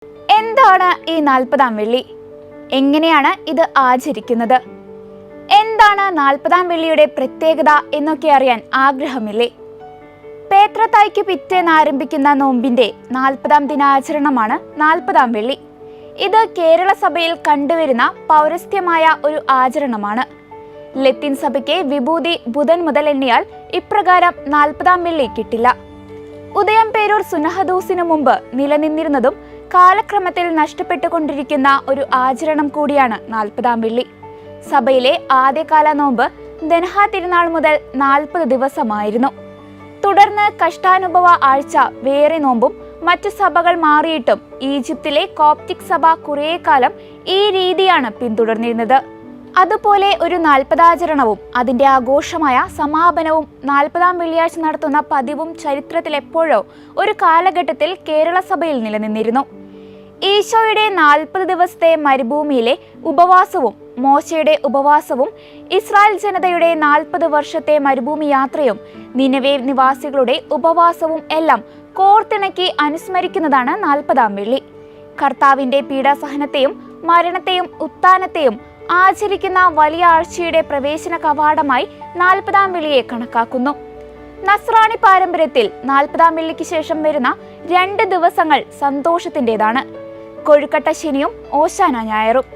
എന്താണ് ഈ 40-ാം വെള്ളി? എങ്ങനെയാണ് ഇത് ആചരിക്കുന്നത്? എന്താണ് 40-ാം വെള്ളിയുടെ പ്രത്യേകത എന്നൊക്കെ അറിയാൻ ആഗ്രഹമില്ലേ? പേത്രത്തായ്ക്ക് പിറ്റേന്ന് ആരംഭിക്കുന്ന നോമ്പിന്റെ 40-ാം ദിനാചരണമാണ് 40-ാം വെള്ളി. ഇത് കേരള സഭയിൽ കണ്ടുവരുന്ന പൗരസ്ത്യമായ ഒരു ആചരണമാണ്. ലത്തീൻ സഭയ്ക്ക് വിഭൂതി ബുധൻ മുതൽ എണ്ണിയാൽ ഇപ്രകാരം 40-ാം വെള്ളി കിട്ടില്ല. ഉദയം പേരൂർ സുന്നഹദോസിനു മുമ്പ് നിലനിന്നിരുന്നതും കാലക്രമത്തിൽ നഷ്ടപ്പെട്ടുകൊണ്ടിരിക്കുന്ന ഒരു ആചരണം കൂടിയാണ് 40-ാം വെള്ളി. സഭയിലെ ആദ്യകാല നോമ്പ് ദൻഹാ തിരുനാൾ മുതൽ 40 ദിവസമായിരുന്നു. തുടർന്ന് കഷ്ടാനുഭവ ആഴ്ച വേറെ നോമ്പും മറ്റു സഭകൾ മാറിയിട്ടും ഈജിപ്തിലെ കോപ്റ്റിക് സഭ കുറേ കാലം ഈ രീതിയാണ് പിന്തുടർന്നിരുന്നത്. അതുപോലെ ഒരു 40-ആചരണവും അതിന്റെ ആഘോഷമായ സമാപനവും 40-ാം വെള്ളിയാഴ്ച നടത്തുന്ന പതിവും ചരിത്രത്തിൽ എപ്പോഴോ ഒരു കാലഘട്ടത്തിൽ കേരള സഭയിൽ നിലനിന്നിരുന്നു. ഈശോയുടെ 40 ദിവസത്തെ മരുഭൂമിയിലെ ഉപവാസവും മോശയുടെ ഉപവാസവും ഇസ്രായേൽ ജനതയുടെ 40 വർഷത്തെ മരുഭൂമി യാത്രയും നിനവേ നിവാസികളുടെ ഉപവാസവും എല്ലാം കോർത്തിണക്കി അനുസ്മരിക്കുന്നതാണ് 40-ാം വെള്ളി. കർത്താവിന്റെ പീഡാസഹനത്തെയും മരണത്തെയും ഉത്ഥാനത്തെയും ആചരിക്കുന്ന വലിയ ആഴ്ചയുടെ പ്രവേശന കവാടമായി 40-ാം വെള്ളിയെ കണക്കാക്കുന്നു. നസ്രാണി പാരമ്പര്യത്തിൽ 40-ാം വെള്ളിക്ക് ശേഷം വരുന്ന 2 ദിവസങ്ങൾ സന്തോഷത്തിൻ്റെതാണ്. കൊഴുക്കട്ട ശനിയും ഓശാന ഞായറും.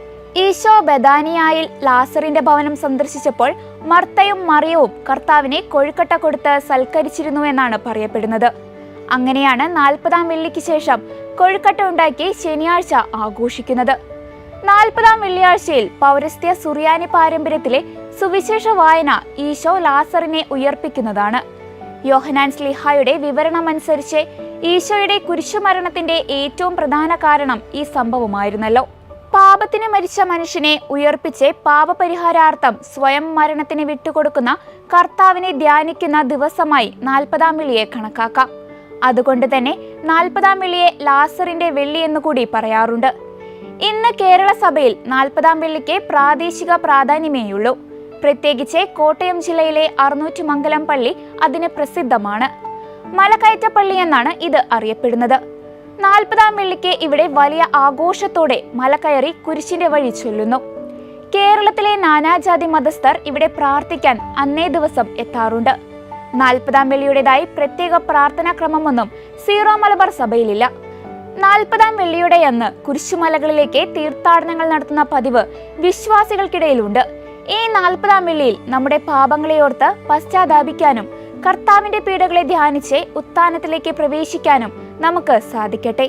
ഈശോ ബഥാനിയായിൽ ലാസറിന്റെ ഭവനം സന്ദർശിച്ചപ്പോൾ മർത്തയും മറിയവും കർത്താവിനെ കൊഴുക്കട്ട കൊടുത്ത് സൽക്കരിച്ചിരുന്നു എന്നാണ് പറയപ്പെടുന്നത്. അങ്ങനെയാണ് 40-ാം വെള്ളിക്ക് ശേഷം കൊഴുക്കട്ട ഉണ്ടാക്കി ശനിയാഴ്ച ആഘോഷിക്കുന്നത്. 40-ാം വെള്ളിയാഴ്ചയിൽ പൗരസ്ത്യ സുറിയാനി പാരമ്പര്യത്തിലെ സുവിശേഷ വായന ഈശോ ലാസറിനെ ഉയർപ്പിക്കുന്നതാണ്. യോഹന്നാൻ ശ്ലീഹായുടെ വിവരണമനുസരിച്ച് ഈശോയുടെ കുരിശുമരണത്തിന്റെ ഏറ്റവും പ്രധാന കാരണം ഈ സംഭവമായിരുന്നല്ലോ. പാപത്തിന് മരിച്ച മനുഷ്യനെ ഉയർപ്പിച്ച് പാപപരിഹാരാർത്ഥം സ്വയം മരണത്തിന് വിട്ടുകൊടുക്കുന്ന കർത്താവിനെ ധ്യാനിക്കുന്ന ദിവസമായി 40-ാം വെള്ളിയെ കണക്കാക്കാം. അതുകൊണ്ട് തന്നെ 40-ാം വെള്ളിയെ ലാസറിന്റെ വെള്ളി എന്നുകൂടി പറയാറുണ്ട്. ഇന്ന് കേരള സഭയിൽ 40-ാം വെള്ളിക്ക് പ്രാദേശിക പ്രാധാന്യമേയുള്ളൂ. പ്രത്യേകിച്ച് കോട്ടയം ജില്ലയിലെ അറുന്നൂറ്റുമംഗലം പള്ളി അതിന് പ്രസിദ്ധമാണ്. മലകയറ്റപ്പള്ളി എന്നാണ് ഇത് അറിയപ്പെടുന്നത്. 40-ാം വെള്ളിക്ക് ഇവിടെ വലിയ ആഘോഷത്തോടെ മലകയറി കുരിശിന്റെ വഴി ചൊല്ലുന്നു. കേരളത്തിലെ നാനാജാതി മതസ്ഥർ ഇവിടെ പ്രാർത്ഥിക്കാൻ അന്നേ ദിവസം എത്താറുണ്ട്. 40-ാം വെള്ളിയുടേതായി പ്രത്യേക പ്രാർത്ഥനാ ക്രമമൊന്നും സീറോ മലബാർ സഭയിലില്ല. 40-ാം വെള്ളിയുടെ അന്ന് കുരിശുമലകളിലേക്ക് തീർത്ഥാടനങ്ങൾ നടത്തുന്ന പതിവ് വിശ്വാസികൾക്കിടയിലുണ്ട്. ഈ 40-ാം വെള്ളിയിൽ നമ്മുടെ പാപങ്ങളെ ഓർത്ത് പശ്ചാത്താപിക്കാനും കർത്താവിന്റെ പീഡകളെ ധ്യാനിച്ച് ഉത്ഥാനത്തിലേക്ക് പ്രവേശിക്കാനും നമുക്ക് സാധിക്കട്ടെ.